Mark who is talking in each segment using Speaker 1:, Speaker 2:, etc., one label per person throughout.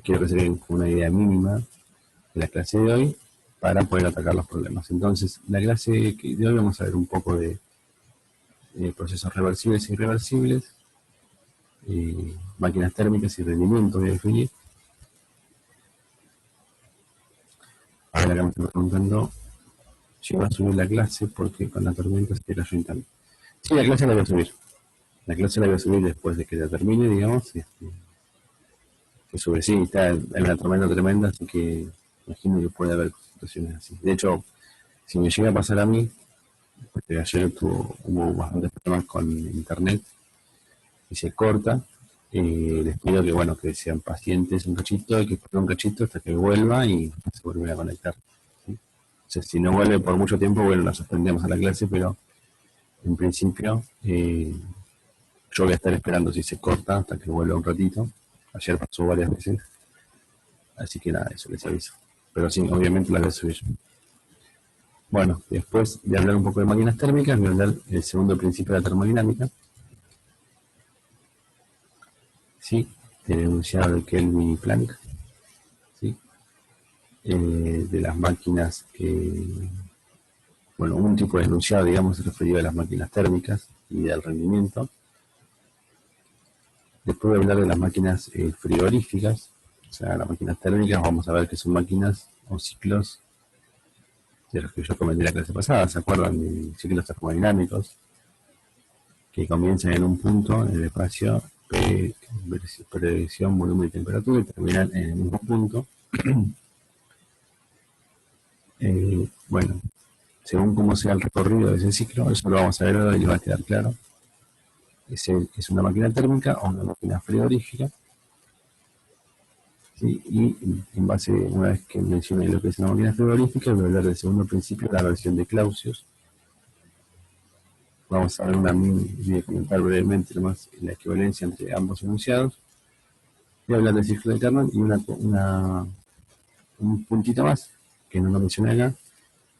Speaker 1: quiero que se den una idea mínima de la clase de hoy para poder atacar los problemas. Entonces, la clase de hoy vamos a ver un poco de procesos reversibles e irreversibles, máquinas térmicas y rendimiento voy a definir. Ahora acá me estoy preguntando si va a subir la clase porque con la tormenta se cayó internet. Sí, la clase la voy a subir. La clase la voy a subir después de que la termine, digamos. Que sube, sí, está en una tormenta tremenda, así que imagino que puede haber situaciones así. De hecho, si me llega a pasar a mí, porque ayer hubo bastantes problemas con internet y se corta, les pido que bueno, que sean pacientes un cachito, que esperen un cachito hasta que vuelva y se vuelve a conectar. ¿Sí? O sea, si no vuelve por mucho tiempo, bueno, la suspendemos a la clase, pero en principio yo voy a estar esperando si se corta hasta que vuelva un ratito. Ayer pasó varias veces, así que nada, eso les aviso. Pero sí, obviamente la voy a subir. Bueno, después de hablar un poco de máquinas térmicas, voy a hablar del segundo principio de la termodinámica. Sí, el enunciado de Kelvin y Planck. ¿Sí? De las máquinas, bueno, un tipo de enunciado, digamos, se referido a las máquinas térmicas y del rendimiento. Después voy a hablar de las máquinas frigoríficas, o sea, las máquinas térmicas, vamos a ver que son máquinas o ciclos de los que yo comenté en la clase pasada, ¿se acuerdan? De ciclos termodinámicos, que comienzan en un punto en el espacio, presión, volumen y temperatura, y terminan en el mismo punto. Bueno, según cómo sea el recorrido de ese ciclo, eso lo vamos a ver ahora y va a quedar claro. Es una máquina térmica o una máquina frigorífica. ¿Sí? Y en base, una vez que mencioné lo que es una máquina frigorífica, voy a hablar del segundo principio, la versión de Clausius. Vamos a ver voy a comentar brevemente nomás la equivalencia entre ambos enunciados. Voy a hablar del ciclo de Carnot y un puntito más, que no lo mencioné acá,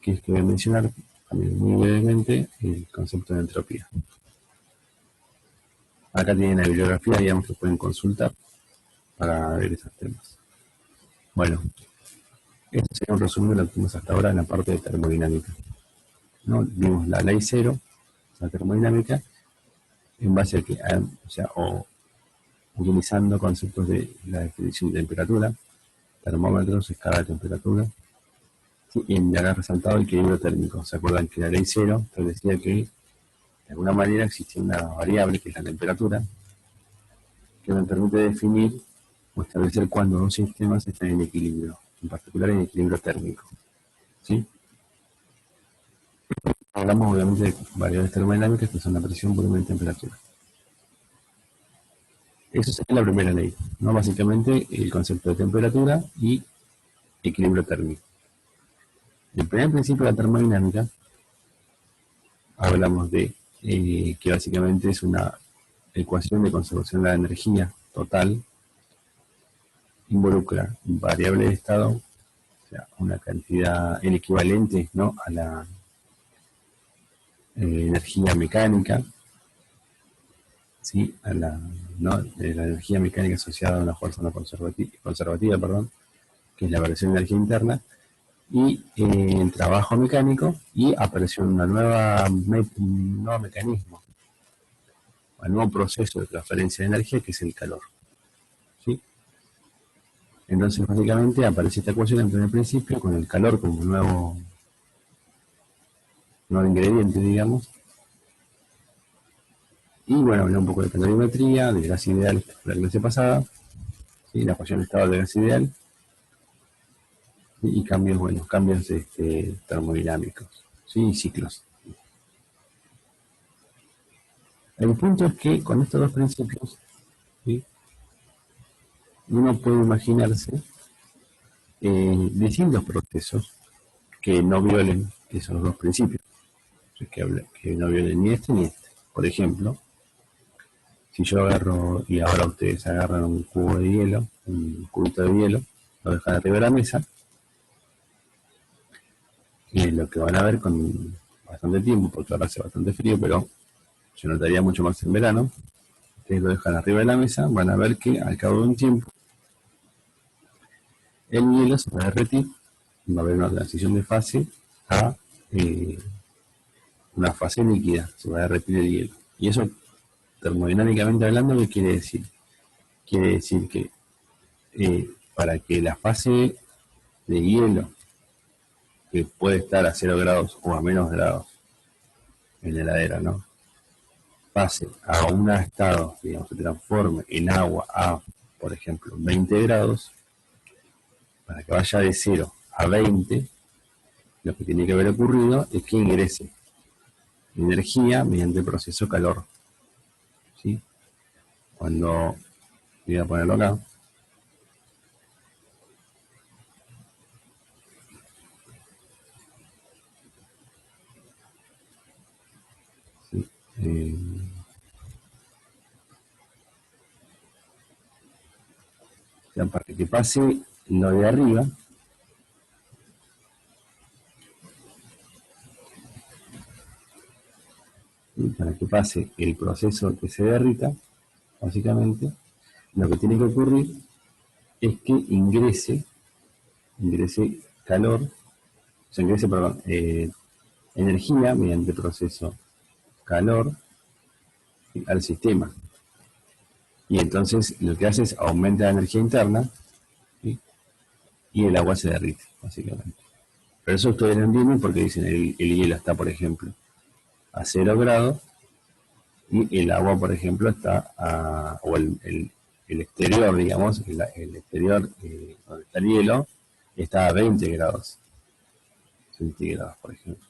Speaker 1: que es que voy a mencionar también muy brevemente el concepto de entropía. Acá tienen la bibliografía, digamos, que pueden consultar para ver esos temas. Bueno, esto sería un resumen de lo que vimos hasta ahora en la parte de termodinámica. ¿No? Vimos la ley cero, la termodinámica, en base a que, o utilizando conceptos de la definición de temperatura, termómetros, escala de temperatura, ¿sí? Y en acá resaltado el equilibrio térmico. ¿Se acuerdan que la ley cero establecía que de alguna manera existía una variable, que es la temperatura, que me permite definir o establecer cuándo dos sistemas están en equilibrio, en particular en equilibrio térmico? ¿Sí? Hablamos obviamente de variables termodinámicas que son la presión, volumen y temperatura. Eso sería la primera ley, ¿no? Básicamente el concepto de temperatura y equilibrio térmico. El primer principio de la termodinámica hablamos de que básicamente es una ecuación de conservación de la energía total, involucra variable de estado, o sea, una cantidad, el equivalente, ¿no?, a la energía mecánica, ¿sí? De la energía mecánica asociada a una fuerza no conservativa, que es la variación de energía interna, y el trabajo mecánico, y apareció un nuevo mecanismo, un nuevo proceso de transferencia de energía, que es el calor. ¿Sí? Entonces, básicamente, aparece esta ecuación en primer principio con el calor como un nuevo ingrediente, digamos. Y bueno, hablé un poco de calorimetría, de gas ideal, la clase pasada, ¿sí? La ecuación de estado de gas ideal, y cambios termodinámicos, ¿sí? Y ciclos. El punto es que con estos dos principios, ¿sí?, uno puede imaginarse distintos procesos que no violen esos dos principios, que no violen ni este ni este. Por ejemplo, si yo agarro, y ahora ustedes agarran un cubo de hielo, un cubito de hielo, lo dejan arriba de la mesa, y lo que van a ver con bastante tiempo, porque ahora hace bastante frío, pero se notaría mucho más en verano, ustedes lo dejan arriba de la mesa, van a ver que al cabo de un tiempo el hielo se va a derretir, va a haber una transición de fase a una fase líquida, se va a derretir el hielo. Y eso, termodinámicamente hablando, ¿qué quiere decir? Quiere decir que para que la fase de hielo, que puede estar a 0 grados o a menos grados en la heladera, ¿no?, pase a un estado, digamos, se transforme en agua a, por ejemplo, 20 grados, para que vaya de 0 a 20, lo que tiene que haber ocurrido es que ingrese energía mediante el proceso calor. ¿Sí? Cuando, voy a ponerlo acá, ¿sí? O sea, para que pase lo de arriba, ¿sí?, para que pase el proceso que se derrita, básicamente, lo que tiene que ocurrir es que ingrese calor, o sea, ingrese, perdón, energía mediante el proceso calor, ¿sí?, al sistema. Y entonces lo que hace es aumenta la energía interna, ¿sí?, y el agua se derrite, básicamente. Pero eso ustedes lo entienden porque dicen el hielo está, por ejemplo, a 0 grados y el agua, por ejemplo, está o el exterior, digamos, el exterior donde está el hielo, está a 20 grados centígrados, por ejemplo.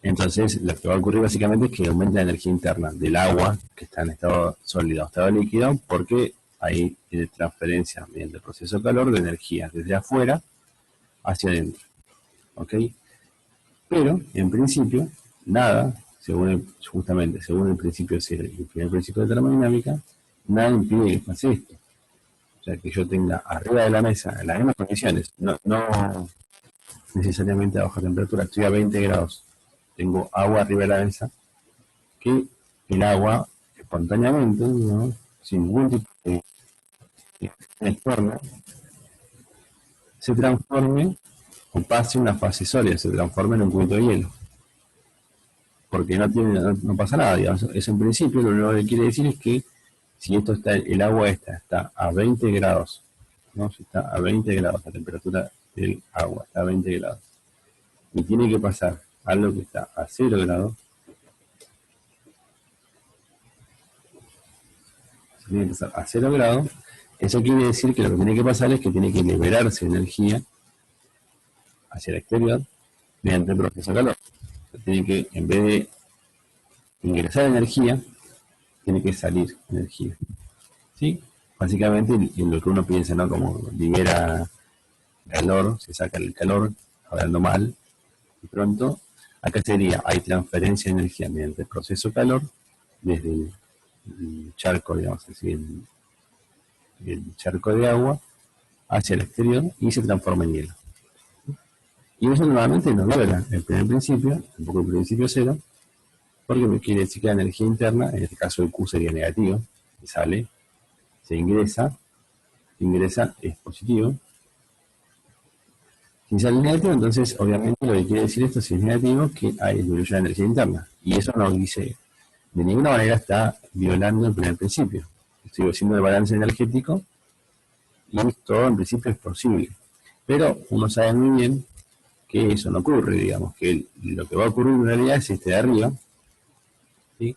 Speaker 1: Entonces, lo que va a ocurrir básicamente es que aumenta la energía interna del agua, que está en estado sólido o estado líquido, porque hay transferencia mediante el proceso de calor de energía desde afuera hacia adentro. ¿Ok? Pero, en principio, nada, justamente según el principio cero y el primer principio de termodinámica, nada impide que pase esto. O sea, que yo tenga arriba de la mesa, en las mismas condiciones, no necesariamente a baja temperatura, estoy a 20 grados, tengo agua arriba de la mesa, que el agua espontáneamente, ¿no?, sin ningún tipo de externa, se transforme o pase una fase sólida, se transforme en un cubito de hielo. Porque no pasa nada, digamos. Eso en principio lo único que quiere decir es que si esto está, el agua está a 20 grados, ¿no? Si está a 20 grados, la temperatura del agua está a 20 grados, y tiene que pasar algo que está a 0 grados, tiene que pasar a 0 grados, eso quiere decir que lo que tiene que pasar es que tiene que liberarse energía hacia el exterior mediante el proceso de calor. O sea, tiene que, en vez de ingresar energía, tiene que salir energía. ¿Sí? Básicamente en lo que uno piensa, ¿no?, como libera calor, se saca el calor, hablando mal, y pronto, acá sería, hay transferencia de energía mediante el proceso calor, desde el charco, digamos así, el charco de agua, hacia el exterior y se transforma en hielo. Y eso nuevamente no logra el primer principio, tampoco el principio cero, porque me quiere decir que la energía interna, en este caso el Q sería negativo, y sale, se ingresa es positivo. Si sale negativo, entonces obviamente lo que quiere decir esto, si es negativo, que hay disminución de energía interna. Y eso no dice, de ninguna manera está violando el primer principio. Estoy haciendo el balance energético y todo en principio es posible. Pero uno sabe muy bien que eso no ocurre, digamos, que lo que va a ocurrir en realidad es este de arriba, ¿sí?,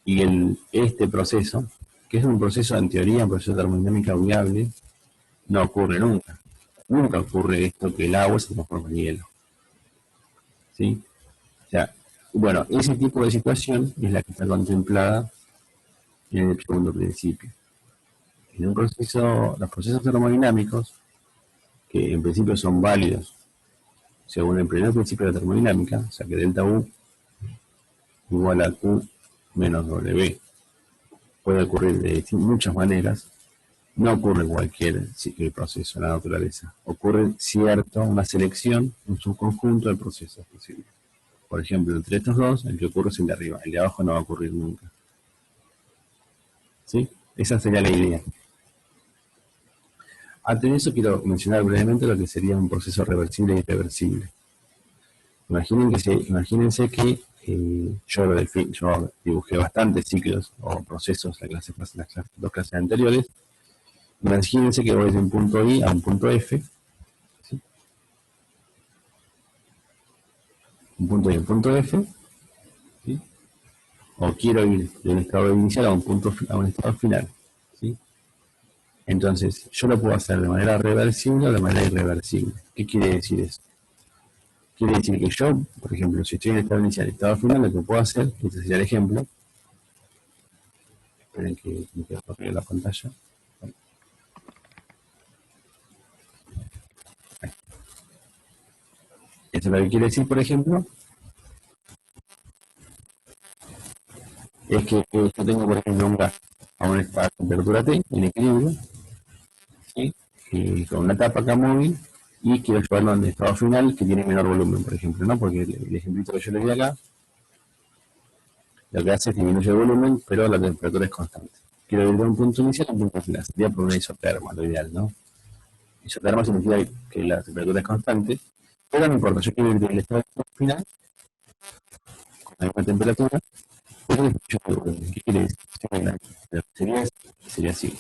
Speaker 1: y este proceso, que es un proceso en teoría, un proceso de termodinámica viable, no ocurre nunca. Nunca ocurre esto que el agua se transforma en hielo. ¿Sí? O sea, bueno, ese tipo de situación es la que está contemplada en el segundo principio. En un proceso, los procesos termodinámicos, que en principio son válidos según el primer principio de la termodinámica, o sea que delta U igual a Q menos W, puede ocurrir de muchas maneras. No ocurre cualquier proceso en la naturaleza. Ocurre una selección, un subconjunto de procesos posibles. Por ejemplo, entre estos dos, el que ocurre es el de arriba. El de abajo no va a ocurrir nunca. ¿Sí? Esa sería la idea. Antes de eso quiero mencionar brevemente lo que sería un proceso reversible e irreversible. Imagínense que yo dibujé bastantes ciclos o procesos en las dos clases anteriores. Imagínense que voy de un punto I a un punto F, ¿sí? Un punto I a un punto F, ¿sí? O quiero ir de un estado inicial a un estado final, ¿sí? Entonces, yo lo puedo hacer de manera reversible o de manera irreversible. ¿Qué quiere decir eso? Quiere decir que yo, por ejemplo, si estoy en estado inicial y estado final, lo que puedo hacer, este sería el ejemplo. Esperen que me quede correr la pantalla. Esto lo que quiere decir, por ejemplo, es que yo tengo, por ejemplo, un gas a una temperatura T, en equilibrio, ¿sí? Con una tapa acá móvil, y quiero llevarlo al estado final que tiene menor volumen, por ejemplo, ¿no? Porque el ejemplito que yo le di acá, lo que hace es disminuye el volumen, pero la temperatura es constante. Quiero ir de un punto inicial a un punto final, sería por una isoterma, lo ideal, ¿no? Isoterma significa que la temperatura es constante, pero no importa, yo quiero ir del estado final con la misma temperatura, pero disminuye el volumen. ¿Qué quiere decir? Sería así: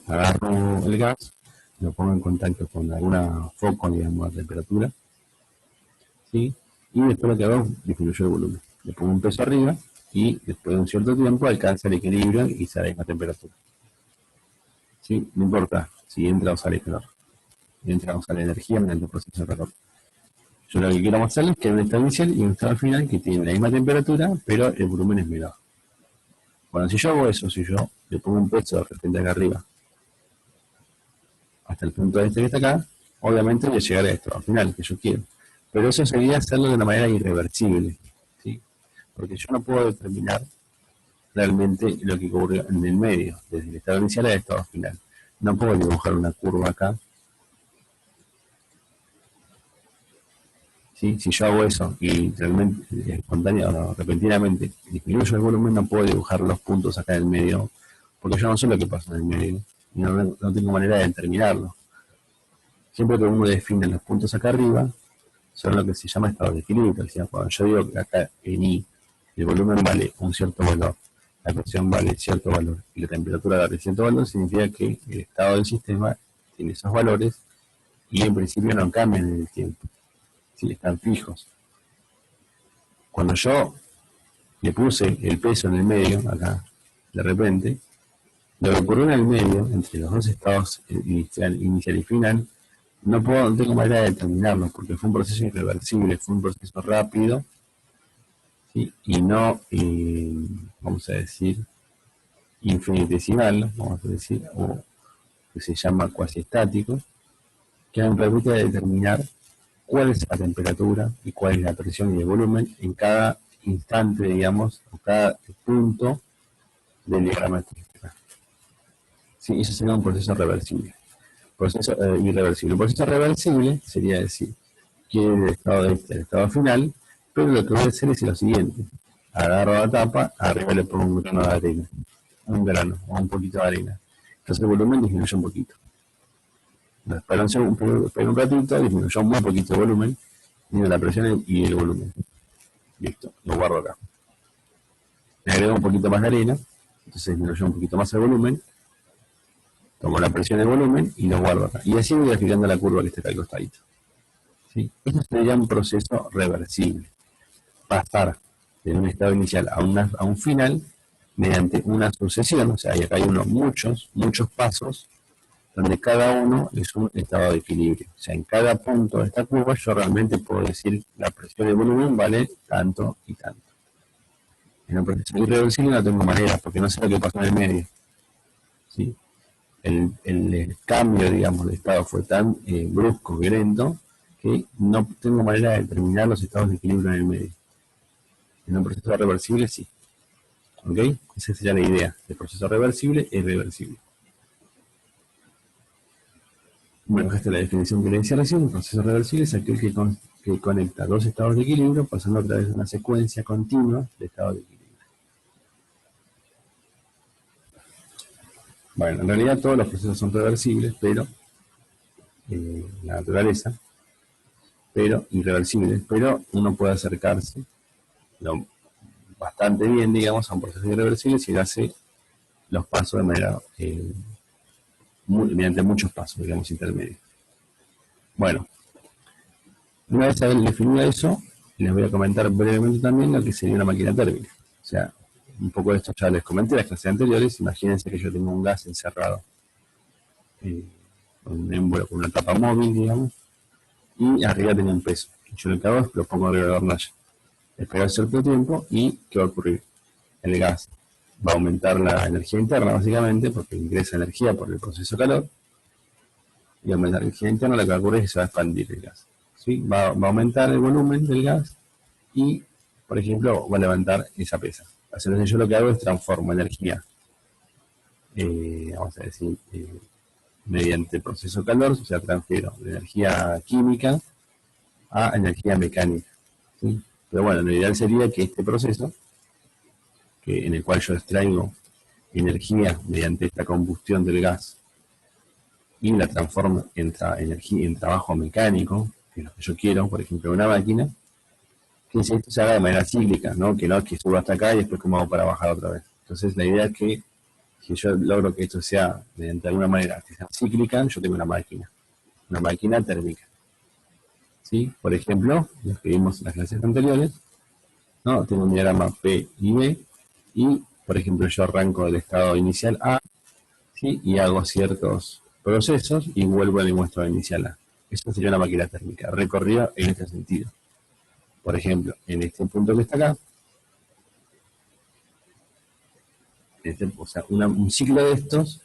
Speaker 1: agarro el gas, lo pongo en contacto con alguna foco, digamos, a temperatura, ¿sí? Y después lo que hago es disminuir el volumen. Le pongo un peso arriba y después de un cierto tiempo alcanza el equilibrio y sale a la misma temperatura, ¿sí? No importa si entra o sale calor, entra o sale energía mediante el proceso de calor. Yo lo que quiero mostrarles es que hay un estado inicial y un estado final que tienen la misma temperatura, pero el volumen es menor. Bueno, si yo hago eso, si yo le pongo un peso de repente acá arriba hasta el punto este que está acá, obviamente voy a llegar a esto al final que yo quiero. Pero eso sería hacerlo de una manera irreversible, ¿sí? Porque yo no puedo determinar realmente lo que ocurre en el medio, desde el estado inicial al estado final. No puedo dibujar una curva acá, ¿sí? Si yo hago eso y realmente espontáneo o repentinamente disminuyo el volumen, no puedo dibujar los puntos acá en el medio, porque yo no sé lo que pasa en el medio y no tengo manera de determinarlo. Siempre que uno define los puntos acá arriba, son lo que se llama estado de equilibrio. O sea, cuando yo digo que acá en I el volumen vale un cierto valor, la presión vale cierto valor y la temperatura vale cierto valor, significa que el estado del sistema tiene esos valores y en principio no cambian en el tiempo, ¿sí? Están fijos. Cuando yo le puse el peso en el medio, acá, de repente, lo que ocurrió en el medio, entre los dos estados inicial y final, no tengo manera de determinarlo, porque fue un proceso irreversible, fue un proceso rápido, ¿sí? Y no, vamos a decir, infinitesimal, vamos a decir, o que se llama cuasi estático, que me permite determinar cuál es la temperatura y cuál es la presión y el volumen en cada instante, digamos, o cada punto del diagrama estructural. Sí, eso sería un proceso reversible. Proceso irreversible. Un proceso reversible sería decir que del estado este al estado final, pero lo que voy a hacer es lo siguiente: agarro la tapa, arriba le pongo un grano de arena, un grano o un poquito de arena. Entonces el volumen disminuye un poquito. Espera un ratito, disminuyó muy poquito el volumen, mide la presión y el volumen. Listo, lo guardo acá. Le agrego un poquito más de arena, entonces disminuyó un poquito más el volumen, tomo la presión y el volumen y lo guardo acá. Y así voy graficando la curva que está acá al costadito, ¿sí? Eso sería un proceso reversible. Pasar de un estado inicial a un final mediante una sucesión, o sea, acá hay muchos pasos, donde cada uno es un estado de equilibrio. O sea, en cada punto de esta curva yo realmente puedo decir la presión y el volumen vale tanto y tanto. En un proceso irreversible no tengo manera, porque no sé lo que pasó en el medio, ¿sí? El cambio, digamos, de estado fue tan brusco, violento, que no tengo manera de determinar los estados de equilibrio en el medio. En un proceso reversible sí. ¿Ok? Esa sería la idea de proceso reversible e irreversible. Bueno, esta es la definición que le decía recién. Un proceso reversible es aquel que conecta dos estados de equilibrio pasando a través de una secuencia continua de estados de equilibrio. Bueno, en realidad todos los procesos son reversibles, pero la naturaleza, pero irreversibles, pero uno puede acercarse bastante bien, digamos, a un proceso irreversible si hace los pasos de manera, mediante muchos pasos, digamos, intermedios. Bueno, una vez haber definido eso, les voy a comentar brevemente también lo que sería una máquina térmica. O sea, un poco de esto ya les comenté en las clases anteriores. Imagínense que yo tengo un gas encerrado con una tapa móvil, digamos, y arriba tengo un peso. Yo lo que hago es lo pongo arriba de la hornalla. Espero cierto tiempo y ¿qué va a ocurrir? El gas va a aumentar la energía interna, básicamente, porque ingresa energía por el proceso calor, y al aumentar la energía interna lo que va a ocurrir es que se va a expandir el gas. ¿Sí? Va a aumentar el volumen del gas y, por ejemplo, va a levantar esa pesa. Entonces yo lo que hago es transformo energía, vamos a decir, mediante el proceso calor, o sea, transfiero de energía química a energía mecánica. ¿Sí? Pero bueno, lo ideal sería que este proceso, en el cual yo extraigo energía mediante esta combustión del gas y la transformo en energía en trabajo mecánico, que es lo que yo quiero, por ejemplo, una máquina, que esto se haga de manera cíclica, ¿no? Que no es que suba hasta acá y después como hago para bajar otra vez. Entonces la idea es que si yo logro que esto sea mediante alguna manera que sea cíclica, yo tengo una máquina térmica. ¿Sí? Por ejemplo, lo que vimos en las clases anteriores, ¿no? Tengo un diagrama P y B y, por ejemplo, yo arranco del estado inicial A, ¿sí? Y hago ciertos procesos y vuelvo al estado inicial A. Eso sería una máquina térmica, recorrida en este sentido. Por ejemplo, en este punto que está acá, o sea, un ciclo de estos,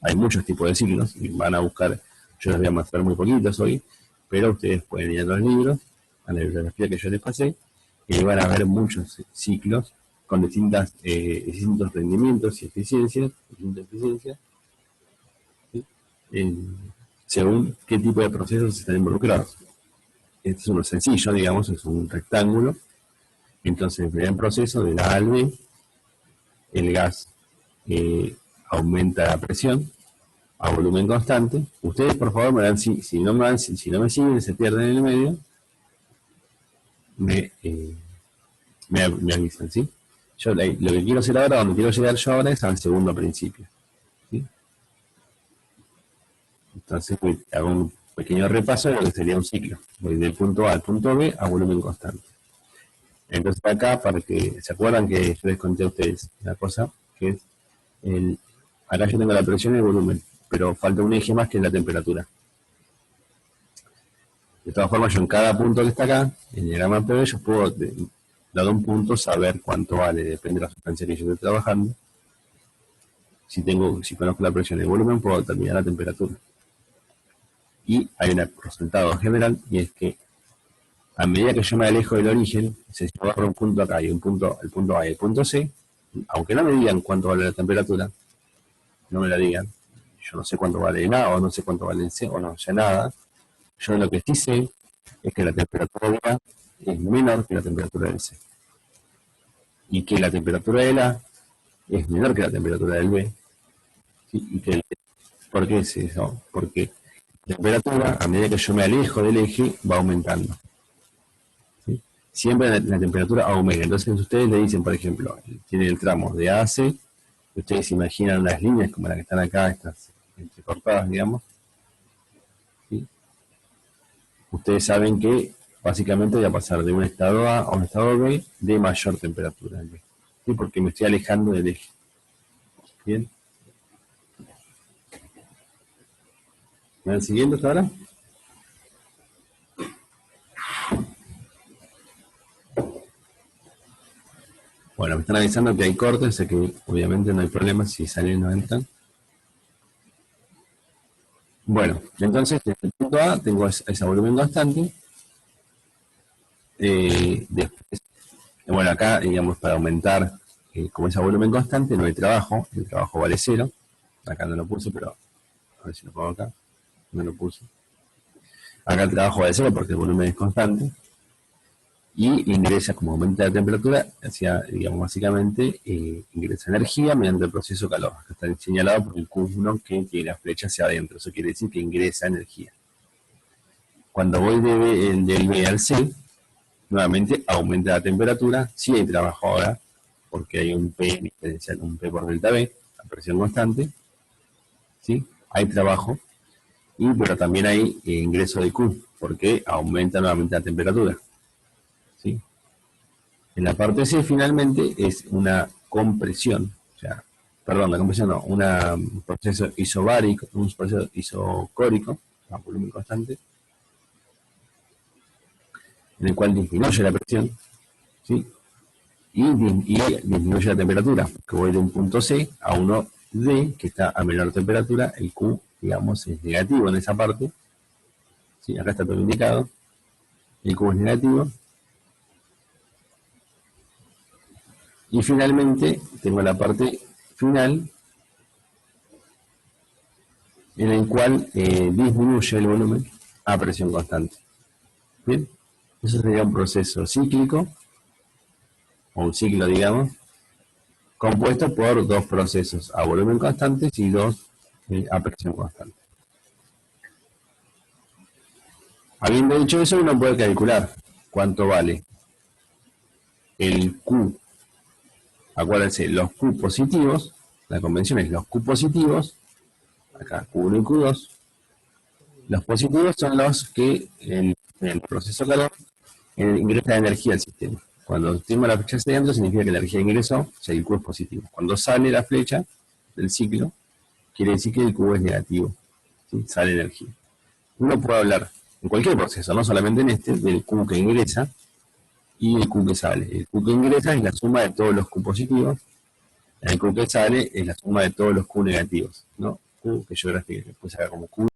Speaker 1: hay muchos tipos de ciclos, y van a buscar, yo les voy a mostrar muy poquitos hoy, pero ustedes pueden ir a los libros, a la bibliografía que yo les pasé, y van a ver muchos ciclos con distintos rendimientos y eficiencias, ¿sí? Según qué tipo de procesos están involucrados. Este es uno sencillo, digamos, es un rectángulo. Entonces, en el primer proceso, de la A al B, el gas aumenta la presión a volumen constante. Ustedes, por favor, si no me siguen, se pierden en el medio, me avisan, ¿sí? Yo lo que quiero hacer ahora, donde quiero llegar yo ahora, es al segundo principio, ¿sí? Entonces hago un pequeño repaso de lo que sería un ciclo. Voy del punto A al punto B a volumen constante. Entonces acá, para que se acuerdan que yo les conté a ustedes una cosa, que es acá yo tengo la presión y el volumen, pero falta un eje más que es la temperatura. De todas formas, yo en cada punto que está acá, en el diagrama PV, yo puedo, dado un punto, saber cuánto vale, depende de la sustancia que yo esté trabajando. Si conozco la presión y el volumen, puedo determinar la temperatura. Y hay un resultado general, y es que a medida que yo me alejo del origen, si yo agarro un punto acá y el punto A y el punto C, aunque no me digan cuánto vale la temperatura, no me la digan, yo no sé cuánto vale en A, o no sé cuánto vale en C, o no sé nada, yo lo que sí sé es que la temperatura de A es menor que la temperatura del C. Y que la temperatura del A es menor que la temperatura del B. ¿Sí? ¿Por qué es eso? Porque la temperatura, a medida que yo me alejo del eje, va aumentando. ¿Sí? Siempre la temperatura aumenta. Entonces ustedes le dicen, por ejemplo, tiene el tramo de A a C, ustedes imaginan unas líneas como las que están acá, estas entrecortadas, digamos. ¿Sí? Ustedes saben que básicamente voy a pasar de un estado A a un estado B de mayor temperatura. ¿Sí? Porque me estoy alejando del eje. ¿Bien? ¿Me van siguiendo hasta ahora? Bueno, me están avisando que hay cortes, así que obviamente no hay problema si salen o no entran. Bueno, entonces desde el punto A tengo ese volumen constante. Después, bueno, acá, digamos, para aumentar como ese volumen constante no hay trabajo, el trabajo vale 0. Acá no lo puse, pero a ver si lo pongo acá. No lo puse. Acá el trabajo vale 0 porque el volumen es constante. Y ingresa, como aumenta la temperatura, digamos, básicamente ingresa energía mediante el proceso calor. Acá está señalado por el Q1 que tiene la flecha hacia adentro. Eso quiere decir que ingresa energía. Cuando voy del B al C, nuevamente aumenta la temperatura. Sí hay trabajo ahora, porque hay un P diferencial, un P por delta B, a presión constante. ¿Sí? Hay trabajo, pero también hay ingreso de Q, porque aumenta nuevamente la temperatura. ¿Sí? En la parte C, finalmente, es una compresión. O sea, perdón, la compresión no, un proceso isobárico, un proceso isocórico, a volumen constante, en el cual disminuye la presión, ¿sí? y disminuye la temperatura, que voy de un punto C a uno D, que está a menor temperatura. El Q, digamos, es negativo en esa parte, ¿sí? Acá está todo indicado, el Q es negativo, y finalmente tengo la parte final, en el cual disminuye el volumen a presión constante. Bien, eso sería un proceso cíclico, o un ciclo, digamos, compuesto por dos procesos a volumen constante y dos a presión constante. Habiendo dicho eso, uno puede calcular cuánto vale el Q. Acuérdense, los Q positivos, la convención es los Q positivos, acá Q1 y Q2. Los positivos son los que en el proceso calor ingresa energía al sistema. Cuando tengo la flecha hacia adentro, significa que la energía ingresó, o sea, el Q es positivo. Cuando sale la flecha del ciclo, quiere decir que el Q es negativo, ¿sí? Sale energía. Uno puede hablar en cualquier proceso, no solamente en este, del Q que ingresa y el Q que sale. El Q que ingresa es la suma de todos los Q positivos, el Q que sale es la suma de todos los Q negativos, ¿no? Q que yo grafique, después haga como Q